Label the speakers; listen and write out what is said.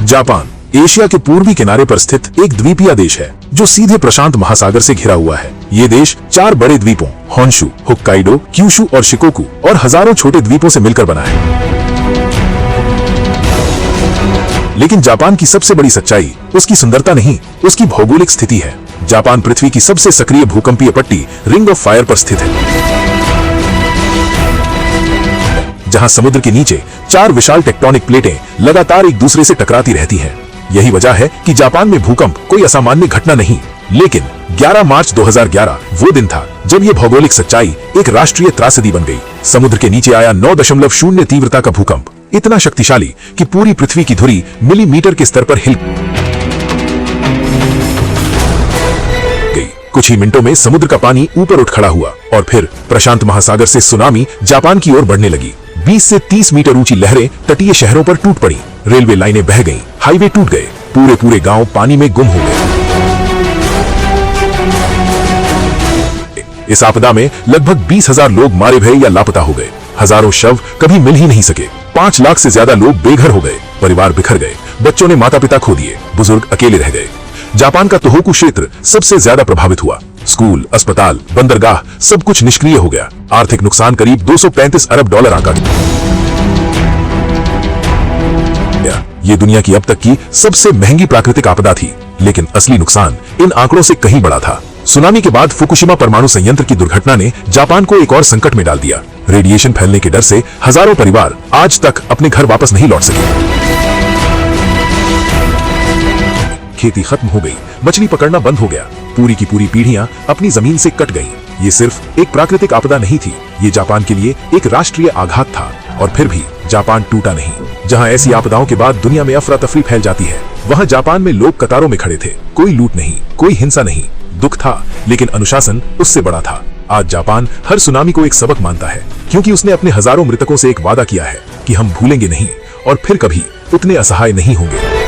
Speaker 1: Japan Asia के पूर्वी किनारे पर स्थित एक द्वीपीय देश है जो सीधे प्रशांत महासागर से घिरा हुआ है। ये देश 4 बड़े द्वीपों होन्शु, होक्काइडो, क्यूशु और शिकोकू और हजारों छोटे द्वीपों से मिलकर बना है। लेकिन जापान की सबसे बड़ी सच्चाई उसकी सुंदरता नहीं, उसकी भौगोलिक स्थिति है। जापान पृथ्वी की सबसे सक्रिय भूकंपीय पट्टी रिंग ऑफ फायर पर स्थित है, जहां समुद्र के नीचे 4 विशाल टेक्टोनिक प्लेटें लगातार एक दूसरे से टकराती रहती हैं। यही वजह है कि जापान में भूकंप कोई असामान्य घटना नहीं। लेकिन 11 मार्च 2011 वो दिन था जब ये भौगोलिक सच्चाई एक राष्ट्रीय त्रासदी बन गई। समुद्र के नीचे आया 9.0 तीव्रता का भूकंप, इतना शक्तिशाली कि पूरी पृथ्वी की धुरी मिलीमीटर के स्तर पर हिल गई। कुछ ही मिनटों में समुद्र का पानी ऊपर उठ खड़ा हुआ और फिर प्रशांत महासागर से सुनामी जापान की ओर बढ़ने लगी। 20 से 30 मीटर ऊंची लहरें तटीय शहरों पर टूट पड़ी, रेलवे लाइनें बह गईं, हाईवे टूट गए, पूरे गांव पानी में गुम हो गए। इस आपदा में लगभग 20,000 लोग मारे गए या लापता हो गए। हजारों शव कभी मिल ही नहीं सके। 5 लाख से ज्यादा लोग बेघर हो गए, परिवार बिखर गए, बच्चों ने माता पिता खो दिए, बुजुर्ग अकेले रह गए। जापान का तोहोकू क्षेत्र सबसे ज्यादा प्रभावित हुआ। स्कूल, अस्पताल, बंदरगाह सब कुछ निष्क्रिय हो गया। आर्थिक नुकसान करीब $235 अरब आंका गया। ये दुनिया की अब तक की सबसे महंगी प्राकृतिक आपदा थी, लेकिन असली नुकसान इन आंकड़ों से कहीं बड़ा था। सुनामी के बाद फुकुशिमा परमाणु संयंत्र की दुर्घटना ने जापान को एक और संकट में डाल दिया। रेडिएशन फैलने के डर से हजारों परिवार आज तक अपने घर वापस नहीं लौट सके। खेती खत्म हो गई, मछली पकड़ना बंद हो गया, पूरी की पूरी पीढ़ियां अपनी जमीन से कट गईं। ये सिर्फ एक प्राकृतिक आपदा नहीं थी, ये जापान के लिए एक राष्ट्रीय आघात था। और फिर भी जापान टूटा नहीं। जहां ऐसी आपदाओं के बाद दुनिया में अफरा तफरी फैल जाती है, वहां जापान में लोग कतारों में खड़े थे। कोई लूट नहीं, कोई हिंसा नहीं। दुख था, लेकिन अनुशासन उससे बड़ा था। आज जापान हर सुनामी को एक सबक मानता है, क्योंकि उसने अपने हजारों मृतकों से एक वादा किया है कि हम भूलेंगे नहीं और फिर कभी उतने असहाय नहीं होंगे।